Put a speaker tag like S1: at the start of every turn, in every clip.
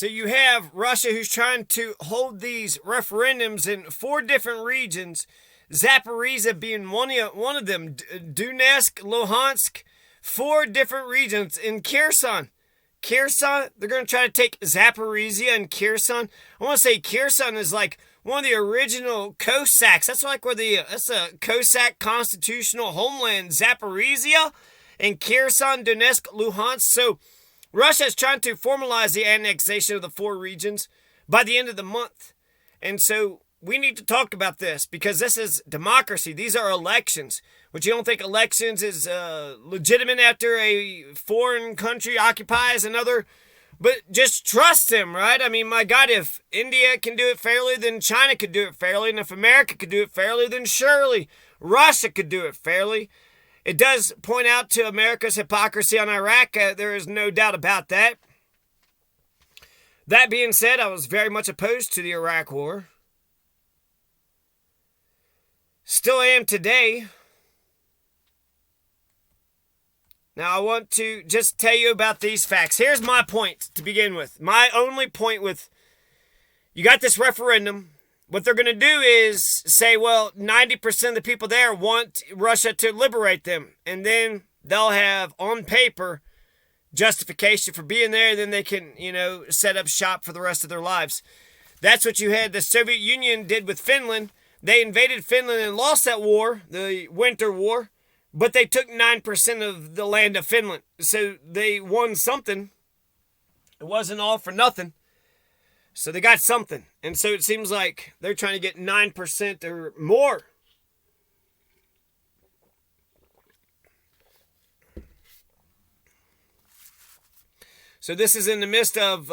S1: So you have Russia who's trying to hold these referendums in 4 different regions, Zaporizhia being one of them, Donetsk, Luhansk, 4 different regions. In Kherson, they're going to try to take Zaporizhia and Kherson. I want to say Kherson is like one of the original Cossacks. That's a Cossack constitutional homeland, Zaporizhia and Kherson, Donetsk, Luhansk. So Russia is trying to formalize the annexation of the 4 regions by the end of the month. And so we need to talk about this because this is democracy. These are elections. Which you don't think elections is legitimate after a foreign country occupies another. But just trust them, right? I mean, my God, if India can do it fairly, then China could do it fairly. And if America could do it fairly, then surely Russia could do it fairly. It does point out to America's hypocrisy on Iraq. There is no doubt about that. That being said, I was very much opposed to the Iraq War. Still am today. Now, I want to just tell you about these facts. Here's my point to begin with. My only point with, you got this referendum. What they're going to do is say, well, 90% of the people there want Russia to liberate them. And then they'll have, on paper, justification for being there. Then they can, set up shop for the rest of their lives. That's what you had the Soviet Union did with Finland. They invaded Finland and lost that war, the Winter War. But they took 9% of the land of Finland. So they won something. It wasn't all for nothing. So they got something. And so it seems like they're trying to get 9% or more. So this is in the midst of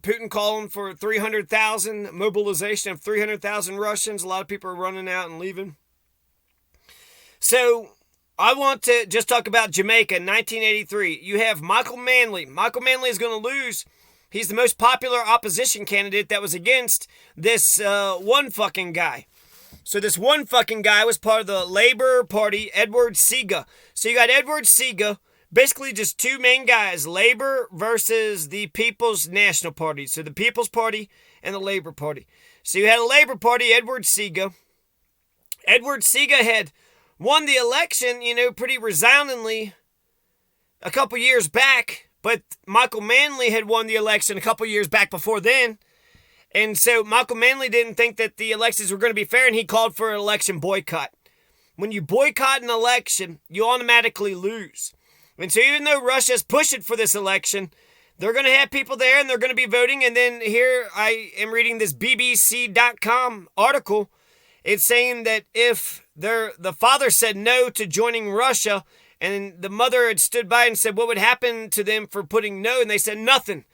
S1: Putin calling for 300,000, mobilization of 300,000 Russians. A lot of people are running out and leaving. So I want to just talk about Jamaica in 1983. You have Michael Manley. Michael Manley is going to lose. He's the most popular opposition candidate that was against this one fucking guy. So this one fucking guy was part of the Labour Party, Edward Seaga. So you got Edward Seaga, basically just 2 main guys, Labour versus the People's National Party. So the People's Party and the Labour Party. So you had a Labour Party, Edward Seaga. Edward Seaga had won the election, pretty resoundingly a couple years back. But Michael Manley had won the election a couple years back before then. And so Michael Manley didn't think that the elections were going to be fair, and he called for an election boycott. When you boycott an election, you automatically lose. And so even though Russia's pushing for this election, they're going to have people there and they're going to be voting. And then here I am reading this BBC.com article. It's saying that if the father said no to joining Russia, and the mother had stood by and said what would happen to them for putting no, and they said nothing.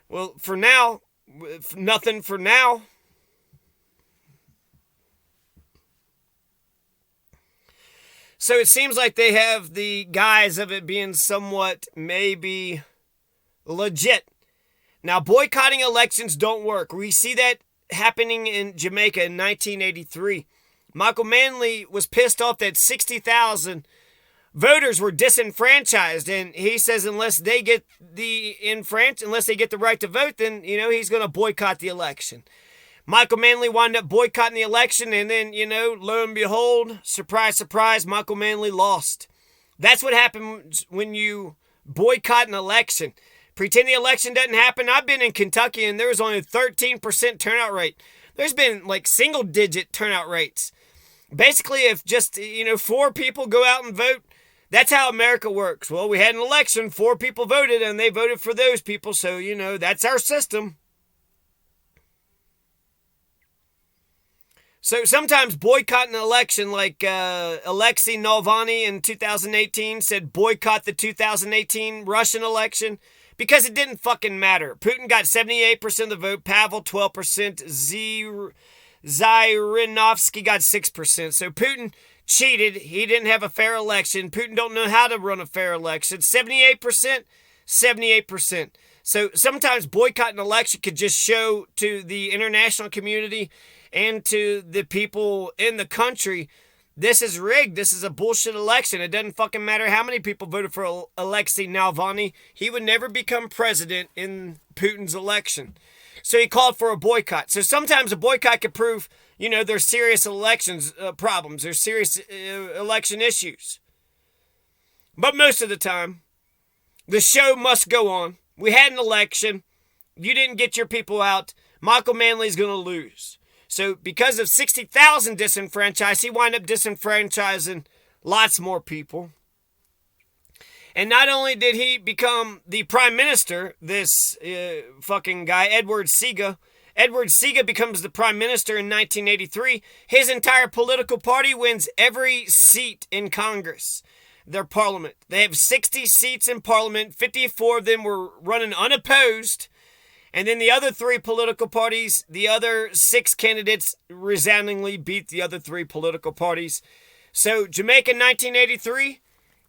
S1: Well, for now, nothing for now. So it seems like they have the guise of it being somewhat maybe legit. Now, boycotting elections don't work. We see that happening in Jamaica in 1983. Michael Manley was pissed off that 60,000 voters were disenfranchised, and he says unless they get the right to vote, then he's going to boycott the election. Michael Manley wound up boycotting the election, and then lo and behold, surprise, surprise, Michael Manley lost. That's what happens when you boycott an election. Pretend the election doesn't happen. I've been in Kentucky, and there was only a 13% turnout rate. There's been single-digit turnout rates. Basically, if just 4 people go out and vote, that's how America works. Well, we had an election, 4 people voted, and they voted for those people, so that's our system. So sometimes boycotting an election, like Alexei Navalny in 2018 said boycott the 2018 Russian election, because it didn't fucking matter. Putin got 78% of the vote, Pavel 12%, Zirinovsky got 6%. So Putin cheated. He didn't have a fair election. Putin don't know how to run a fair election. 78%, 78%. So sometimes boycotting an election could just show to the international community and to the people in the country This is rigged. This is a bullshit election. It doesn't fucking matter how many people voted for Alexei Navalny. He would never become president in Putin's election. So he called for a boycott. So sometimes a boycott could prove, there's serious elections problems. There's serious election issues. But most of the time, the show must go on. We had an election. You didn't get your people out. Michael Manley's going to lose. So because of 60,000 disenfranchised, he wound up disenfranchising lots more people. And not only did he become the prime minister, this fucking guy, Edward Seaga becomes the prime minister in 1983. His entire political party wins every seat in Congress, their parliament. They have 60 seats in parliament. 54 of them were running unopposed. And then the other three political parties, the other 6 candidates resoundingly beat the other 3 political parties. So Jamaica 1983,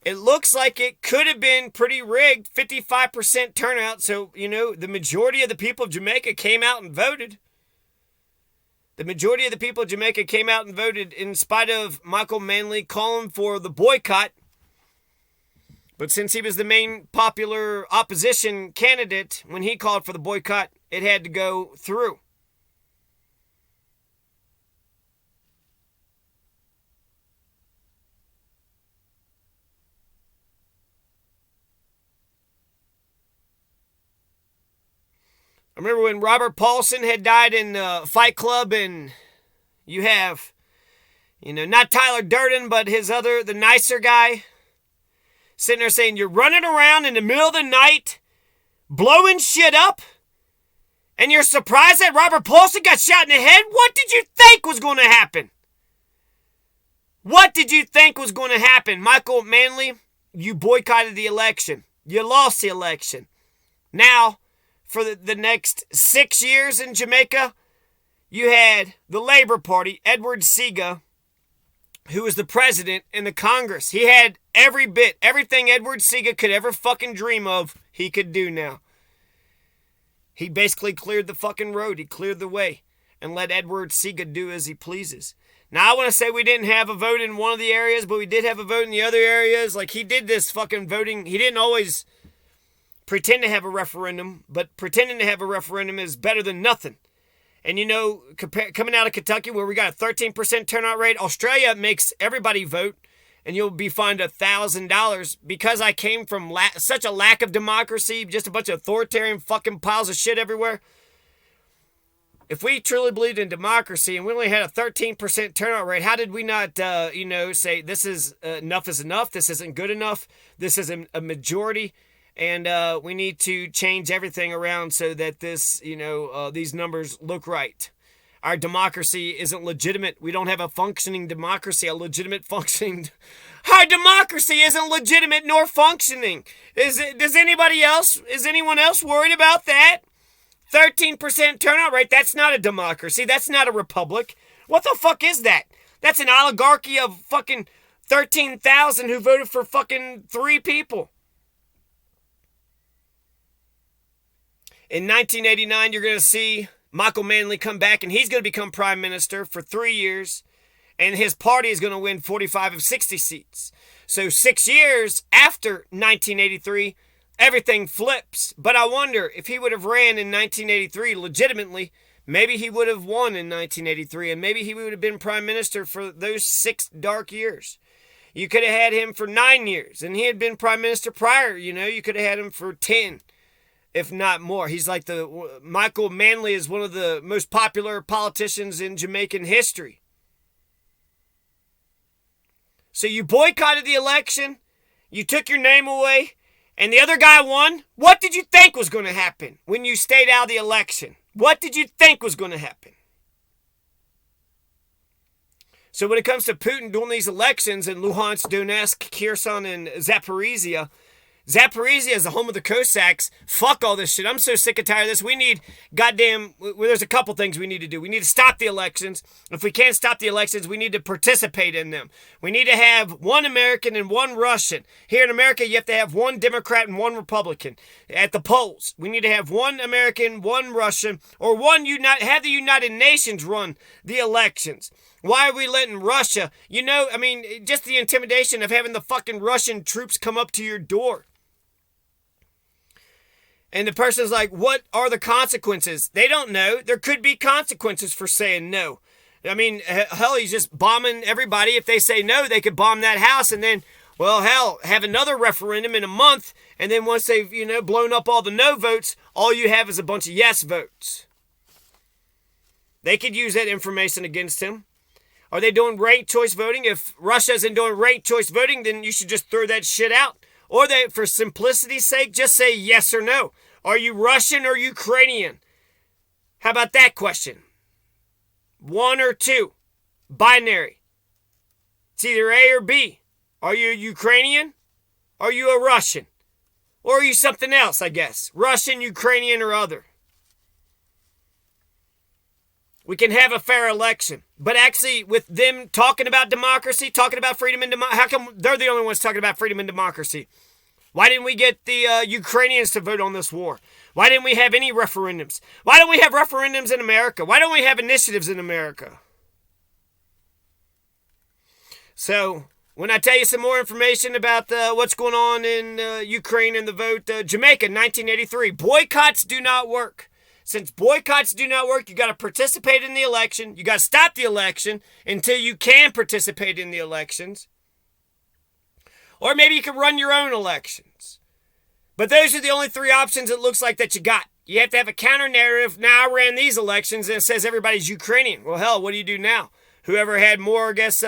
S1: it looks like it could have been pretty rigged, 55% turnout. So, the majority of the people of Jamaica came out and voted. The majority of the people of Jamaica came out and voted in spite of Michael Manley calling for the boycott. But since he was the main popular opposition candidate, when he called for the boycott, it had to go through. I remember when Robert Paulson had died in Fight Club, and you have, not Tyler Durden, but the nicer guy, sitting there saying, you're running around in the middle of the night, blowing shit up, and you're surprised that Robert Paulson got shot in the head? What did you think was going to happen? What did you think was going to happen? Michael Manley, you boycotted the election. You lost the election. Now, for the next 6 years in Jamaica, you had the Labour Party, Edward Seaga, who was the president in the Congress. He had everything Edward Seaga could ever fucking dream of, he could do now. He basically cleared the fucking road. He cleared the way and let Edward Seaga do as he pleases. Now, I want to say we didn't have a vote in one of the areas, but we did have a vote in the other areas. Like, he did this fucking voting. He didn't always pretend to have a referendum, but pretending to have a referendum is better than nothing. And coming out of Kentucky, where we got a 13% turnout rate, Australia makes everybody vote, and you'll be fined $1,000 because I came from such a lack of democracy, just a bunch of authoritarian fucking piles of shit everywhere. If we truly believed in democracy and we only had a 13% turnout rate, how did we not, say this is enough is enough, this isn't good enough, this isn't a majority, and we need to change everything around so that this, these numbers look right. Our democracy isn't legitimate. We don't have a functioning democracy, a legitimate functioning. Our democracy isn't legitimate nor functioning. Is anyone else worried about that? 13% turnout rate, that's not a democracy. That's not a republic. What the fuck is that? That's an oligarchy of fucking 13,000 who voted for fucking 3 people. In 1989, you're going to see Michael Manley come back, and he's going to become prime minister for 3 years, and his party is going to win 45 of 60 seats. So 6 years after 1983, everything flips. But I wonder if he would have ran in 1983 legitimately, maybe he would have won in 1983, and maybe he would have been prime minister for those 6 dark years. You could have had him for 9 years, and he had been prime minister prior. You could have had him for 10. If not more. He's like Michael Manley is one of the most popular politicians in Jamaican history. So you boycotted the election, you took your name away, and the other guy won. What did you think was going to happen when you stayed out of the election? What did you think was going to happen? So when it comes to Putin doing these elections in Luhansk, Donetsk, Kherson, and Zaporizhia is the home of the Cossacks. Fuck all this shit. I'm so sick and tired of this. We need there's a couple things we need to do. We need to stop the elections. If we can't stop the elections, we need to participate in them. We need to have one American and one Russian. Here in America, you have to have one Democrat and one Republican. At the polls, we need to have one American, one Russian, or have the United Nations run the elections. Why are we letting Russia, just the intimidation of having the fucking Russian troops come up to your door. And the person's like, what are the consequences? They don't know. There could be consequences for saying no. I mean, hell, he's just bombing everybody. If they say no, they could bomb that house and then, well, hell, have another referendum in a month. And then once they've, blown up all the no votes, all you have is a bunch of yes votes. They could use that information against him. Are they doing ranked choice voting? If Russia isn't doing ranked choice voting, then you should just throw that shit out. Or they, for simplicity's sake, just say yes or no. Are you Russian or Ukrainian? How about that question? 1 or 2. Binary. It's either A or B. Are you a Ukrainian? Are you a Russian? Or are you something else, I guess? Russian, Ukrainian, or other. We can have a fair election. But actually, with them talking about democracy, talking about freedom and democracy, how come they're the only ones talking about freedom and democracy? Why didn't we get the Ukrainians to vote on this war? Why didn't we have any referendums? Why don't we have referendums in America? Why don't we have initiatives in America? So, when I tell you some more information about what's going on in Ukraine and the vote, Jamaica, 1983, boycotts do not work. Since boycotts do not work, you got to participate in the election. You got to stop the election until you can participate in the elections. Or maybe you can run your own elections. But those are the only 3 options it looks like that you got. You have to have a counter narrative. Now I ran these elections and it says everybody's Ukrainian. Well, hell, what do you do now? Whoever had more, I guess,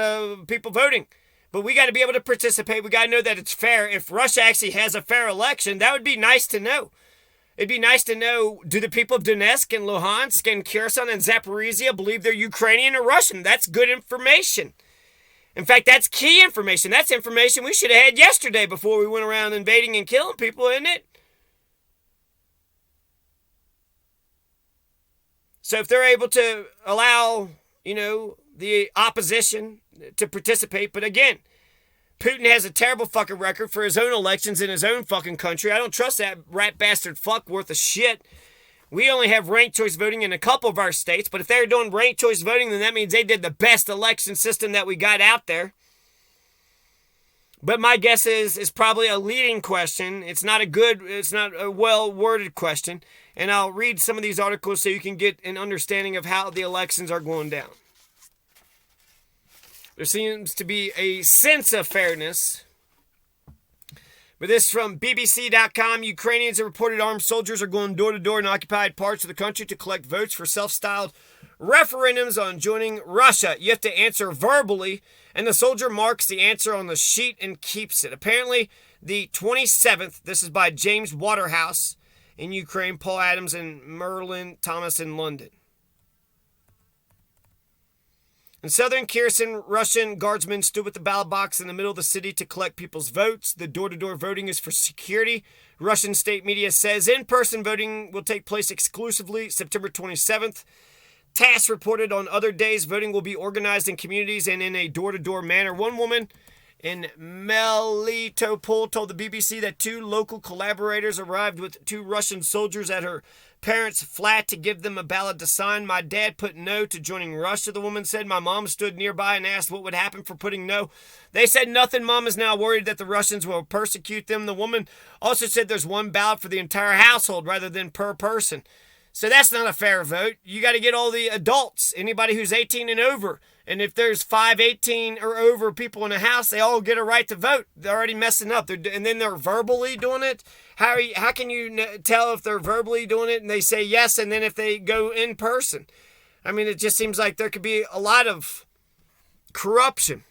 S1: people voting. But we got to be able to participate. We got to know that it's fair. If Russia actually has a fair election, that would be nice to know. It'd be nice to know, do the people of Donetsk and Luhansk and Kherson and Zaporizhia believe they're Ukrainian or Russian? That's good information. In fact, that's key information. That's information we should have had yesterday before we went around invading and killing people, isn't it? So if they're able to allow, the opposition to participate, but again, Putin has a terrible fucking record for his own elections in his own fucking country. I don't trust that rat bastard fuck worth of shit. We only have ranked choice voting in a couple of our states, but if they're doing ranked choice voting, then that means they did the best election system that we got out there. But my guess is probably a leading question. It's not a well-worded question. And I'll read some of these articles so you can get an understanding of how the elections are going down. There seems to be a sense of fairness. But this from BBC.com. Ukrainians have reported armed soldiers are going door to door in occupied parts of the country to collect votes for self-styled referendums on joining Russia. You have to answer verbally, and the soldier marks the answer on the sheet and keeps it. Apparently, the 27th, this is by James Waterhouse in Ukraine, Paul Adams and Merlin Thomas in London. In southern Kherson, Russian guardsmen stood with the ballot box in the middle of the city to collect people's votes. The door-to-door voting is for security. Russian state media says in-person voting will take place exclusively September 27th. TASS reported on other days voting will be organized in communities and in a door-to-door manner. One woman in Melitopol told the BBC that 2 local collaborators arrived with 2 Russian soldiers at her parents' flat to give them a ballot to sign. My dad put no to joining Russia, the woman said. My mom stood nearby and asked what would happen for putting no. They said nothing. Mom is now worried that the Russians will persecute them. The woman also said there's 1 ballot for the entire household rather than per person. So that's not a fair vote. You got to get all the adults, anybody who's 18 and over. And if there's 5, 18 or over people in a house, they all get a right to vote. They're already messing up. And then they're verbally doing it. How can you tell if they're verbally doing it and they say yes, and then if they go in person? I mean, it just seems like there could be a lot of corruption.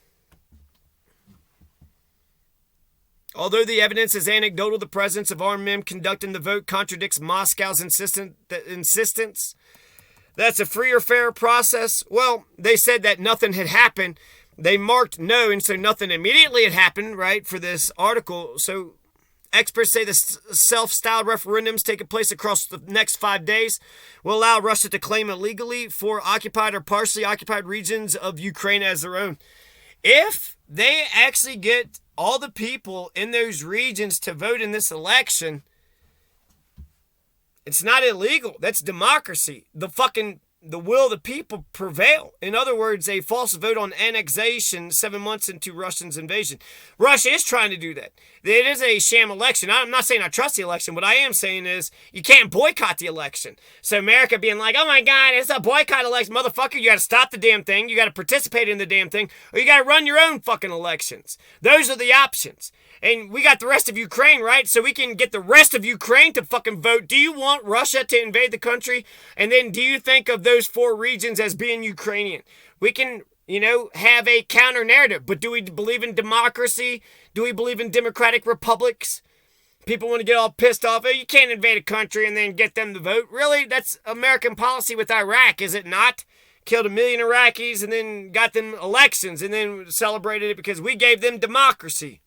S1: Although the evidence is anecdotal, the presence of armed men conducting the vote contradicts Moscow's insistence that's a free or fair process. Well, they said that nothing had happened. They marked no, and so nothing immediately had happened, right, for this article. So experts say the self-styled referendums taking place across the next 5 days will allow Russia to claim illegally 4 occupied or partially occupied regions of Ukraine as their own. If they actually get all the people in those regions to vote in this election, it's not illegal. That's democracy. The fucking the will of the people prevail. In other words, a false vote on annexation 7 months into Russia's invasion. Russia is trying to do that. It is a sham election. I'm not saying I trust the election. What I am saying is you can't boycott the election. So America being like, oh my God, it's a boycott election. Motherfucker, you got to stop the damn thing. You got to participate in the damn thing. Or you got to run your own fucking elections. Those are the options. And we got the rest of Ukraine, right? So we can get the rest of Ukraine to fucking vote. Do you want Russia to invade the country? And then do you think of those 4 regions as being Ukrainian? We can, have a counter narrative. But do we believe in democracy? Do we believe in democratic republics? People want to get all pissed off. Oh, you can't invade a country and then get them to vote. Really? That's American policy with Iraq, is it not? Killed 1 million Iraqis and then got them elections and then celebrated it because we gave them democracy.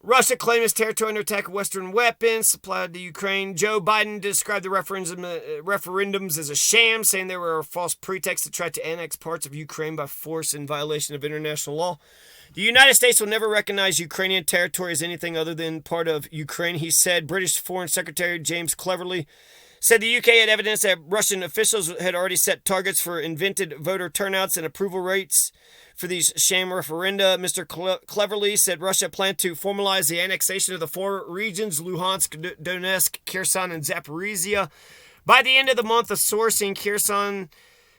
S1: Russia claimed its territory under attack of Western weapons supplied to Ukraine. Joe Biden described the referendums as a sham, saying they were a false pretext to try to annex parts of Ukraine by force in violation of international law. The United States will never recognize Ukrainian territory as anything other than part of Ukraine, he said. British Foreign Secretary James Cleverly said the UK had evidence that Russian officials had already set targets for invented voter turnouts and approval rates for these sham referenda. Mr. Cleverly said Russia planned to formalize the annexation of the 4 regions, Luhansk, Donetsk, Kherson, and Zaporizhia, by the end of the month. A source in Kherson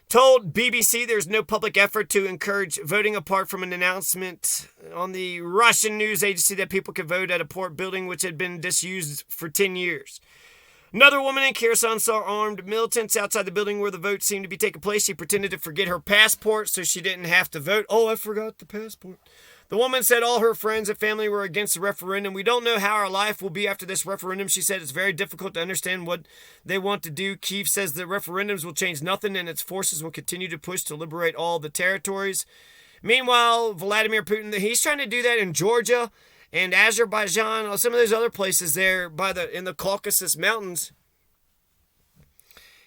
S1: told BBC there's no public effort to encourage voting apart from an announcement on the Russian news agency that people could vote at a port building which had been disused for 10 years. Another woman in Kherson saw armed militants outside the building where the vote seemed to be taking place. She pretended to forget her passport so she didn't have to vote. Oh, I forgot the passport. The woman said all her friends and family were against the referendum. We don't know how our life will be after this referendum. She said it's very difficult to understand what they want to do. Kyiv says the referendums will change nothing and its forces will continue to push to liberate all the territories. Meanwhile, Vladimir Putin, he's trying to do that in Georgia and Azerbaijan, or some of those other places there in the Caucasus Mountains.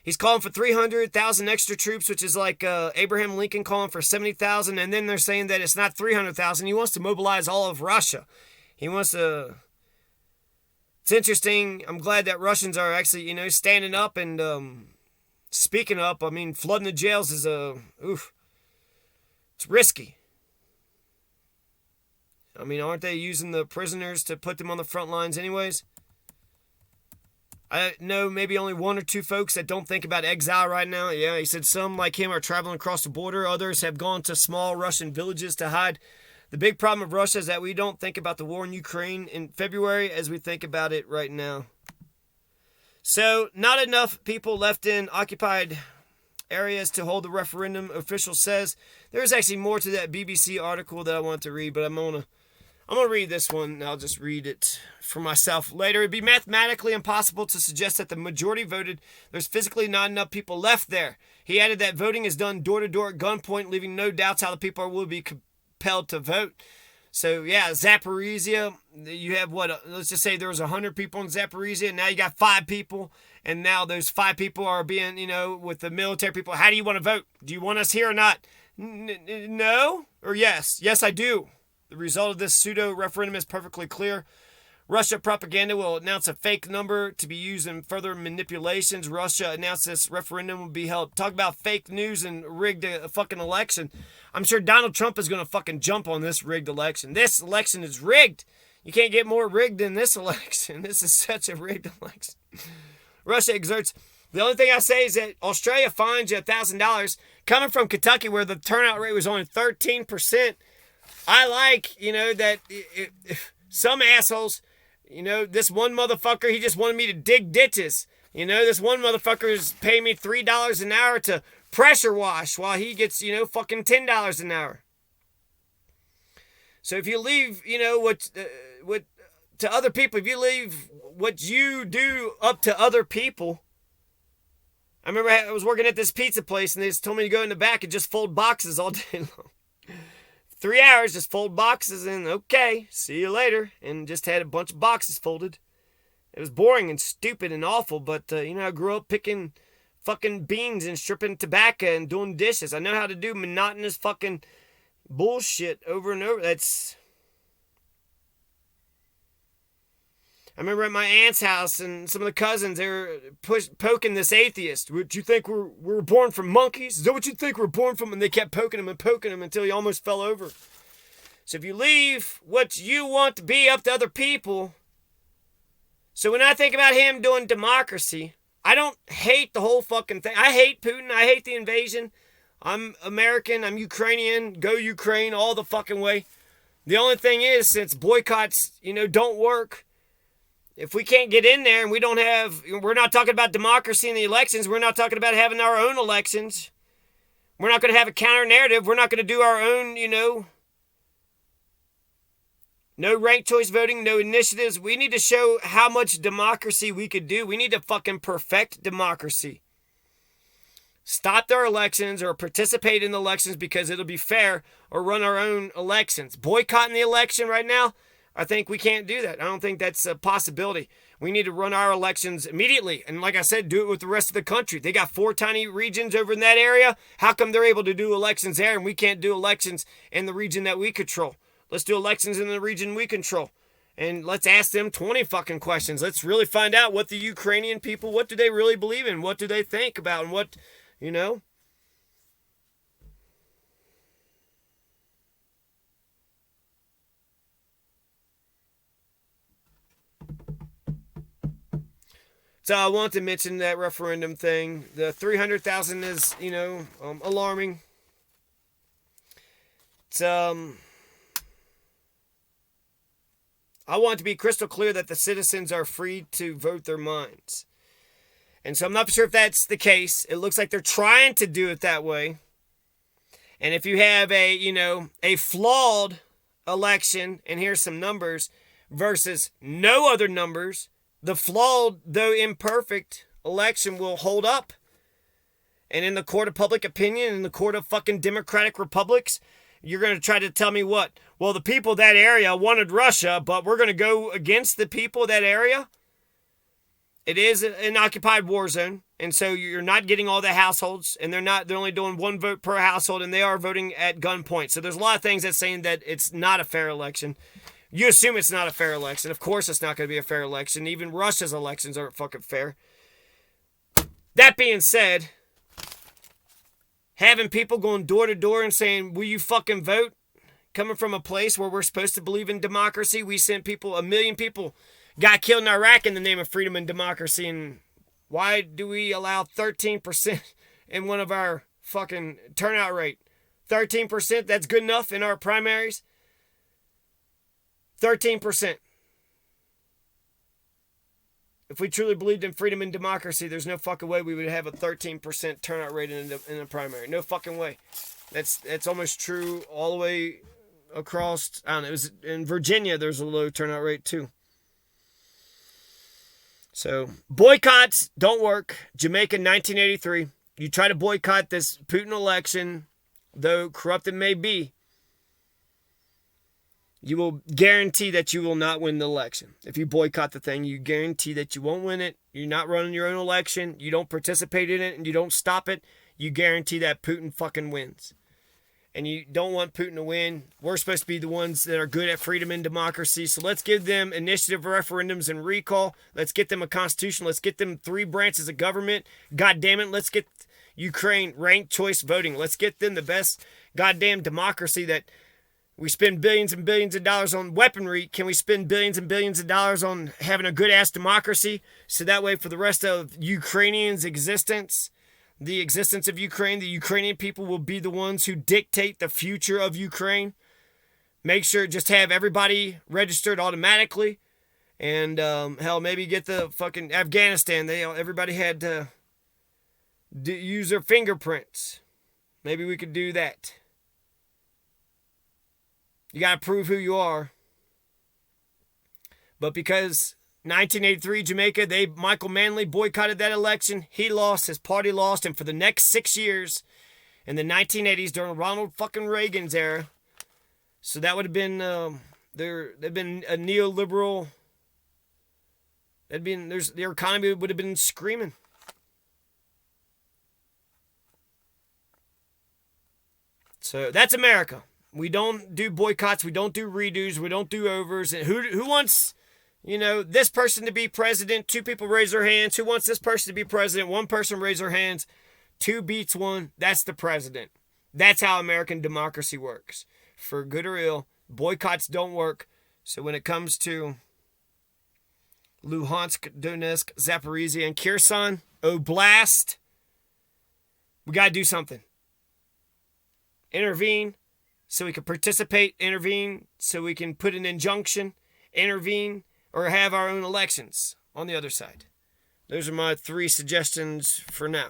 S1: He's calling for 300,000 extra troops, which is like Abraham Lincoln calling for 70,000. And then they're saying that it's not 300,000. He wants to mobilize all of Russia. He wants to... It's interesting. I'm glad that Russians are actually, standing up and speaking up. I mean, flooding the jails is it's risky. I mean, aren't they using the prisoners to put them on the front lines anyways? I know maybe only 1 or 2 folks that don't think about exile right now. Yeah, he said some like him are traveling across the border. Others have gone to small Russian villages to hide. The big problem of Russia is that we don't think about the war in Ukraine in February as we think about it right now. So, not enough people left in occupied areas to hold the referendum, official says. There's actually more to that BBC article that I want to read, but I'm going to read this one, and I'll just read it for myself later. It'd be mathematically impossible to suggest that the majority voted. There's physically not enough people left there. He added that voting is done door-to-door at gunpoint, leaving no doubts how the people will be compelled to vote. So, yeah, Zaporizhia, you have let's just say there was 100 people in Zaporizhia, and now you got 5 people, and now those 5 people are being, with the military people. How do you want to vote? Do you want us here or not? No or yes? Yes, I do. The result of this pseudo-referendum is perfectly clear. Russia propaganda will announce a fake number to be used in further manipulations. Russia announced this referendum will be held. Talk about fake news and rigged a fucking election. I'm sure Donald Trump is going to fucking jump on this rigged election. This election is rigged. You can't get more rigged than this election. This is such a rigged election. Russia exerts... The only thing I say is that Australia fines you $1,000. Coming from Kentucky where the turnout rate was only 13%, I like, that some assholes, this one motherfucker, he just wanted me to dig ditches. This one motherfucker is paying me $3 an hour to pressure wash while he gets, fucking $10 an hour. So if you leave, what to other people, if you leave what you do up to other people. I remember I was working at this pizza place and they just told me to go in the back and just fold boxes all day long. 3 hours, just fold boxes and okay, see you later. And just had a bunch of boxes folded. It was boring and stupid and awful, but I grew up picking fucking beans and stripping tobacco and doing dishes. I know how to do monotonous fucking bullshit over and over. I remember at my aunt's house and some of the cousins, they were poking this atheist. Would you think we were born from monkeys? Is that what you think we're born from? And they kept poking him until he almost fell over. So if you leave what you want to be up to other people. So when I think about him doing democracy, I don't hate the whole fucking thing. I hate Putin. I hate the invasion. I'm American. I'm Ukrainian. Go Ukraine all the fucking way. The only thing is, since boycotts, don't work, if we can't get in there and we're not talking about democracy in the elections. We're not talking about having our own elections. We're not going to have a counter narrative. We're not going to do our own, no ranked choice voting, no initiatives. We need to show how much democracy we could do. We need to fucking perfect democracy. Stop their elections or participate in the elections because it'll be fair, or run our own elections. Boycotting the election right now, I think we can't do that. I don't think that's a possibility. We need to run our elections immediately. And like I said, do it with the rest of the country. They got 4 tiny regions over in that area. How come they're able to do elections there and we can't do elections in the region that we control? Let's do elections in the region we control. And let's ask them 20 fucking questions. Let's really find out what the Ukrainian people, what do they really believe in? What do they think about? And what, So I want to mention that referendum thing. The 300,000 is, alarming. It's, I want to be crystal clear that the citizens are free to vote their minds. And so I'm not sure if that's the case. It looks like they're trying to do it that way. And if you have a flawed election, and here's some numbers, versus no other numbers, the flawed, though imperfect, election will hold up. And in the court of public opinion, in the court of fucking democratic republics, you're going to try to tell me what? Well, the people of that area wanted Russia, but we're going to go against the people of that area? It is an occupied war zone, and so you're not getting all the households, and they're only doing 1 vote per household, and they are voting at gunpoint. So there's a lot of things that's saying that it's not a fair election. You assume it's not a fair election. Of course it's not going to be a fair election. Even Russia's elections aren't fucking fair. That being said, having people going door to door and saying, will you fucking vote? Coming from a place where we're supposed to believe in democracy, we sent people, 1 million people got killed in Iraq in the name of freedom and democracy. And why do we allow 13% in one of our fucking turnout rate? 13%, that's good enough in our primaries? 13%. If we truly believed in freedom and democracy, there's no fucking way we would have a 13% turnout rate in a primary. No fucking way. That's almost true all the way across. I don't know. It was in Virginia. There's a low turnout rate too. So boycotts don't work. Jamaica, 1983. You try to boycott this Putin election, though corrupt it may be, you will guarantee that you will not win the election. If you boycott the thing, you guarantee that you won't win it. You're not running your own election. You don't participate in it and you don't stop it. You guarantee that Putin fucking wins. And you don't want Putin to win. We're supposed to be the ones that are good at freedom and democracy. So let's give them initiative referendums and recall. Let's get them a constitution. Let's get them 3 branches of government. God damn it. Let's get Ukraine ranked choice voting. Let's get them the best goddamn democracy that we spend billions and billions of dollars on weaponry. Can we spend billions and billions of dollars on having a good-ass democracy? So that way for the rest of Ukrainians' existence, the existence of Ukraine, the Ukrainian people will be the ones who dictate the future of Ukraine. Make sure, just have everybody registered automatically. And, hell, maybe get the fucking Afghanistan. Everybody had to use their fingerprints. Maybe we could do that. You got to prove who you are. But because 1983 Jamaica, Michael Manley boycotted that election. He lost. His party lost. And for the next 6 years, in the 1980s, during Ronald fucking Reagan's era, so that would have been, they've been a neoliberal, their economy would have been screaming. So that's America. We don't do boycotts. We don't do redos. We don't do overs. And who wants, this person to be president? 2 people raise their hands. Who wants this person to be president? 1 person raise their hands. 2 beats 1. That's the president. That's how American democracy works. For good or ill, boycotts don't work. So when it comes to Luhansk, Donetsk, Zaporizhia, and Kherson, Oblast, we got to do something. Intervene so we can participate. Intervene so we can put an injunction. Intervene or have our own elections on the other side. Those are my 3 suggestions for now.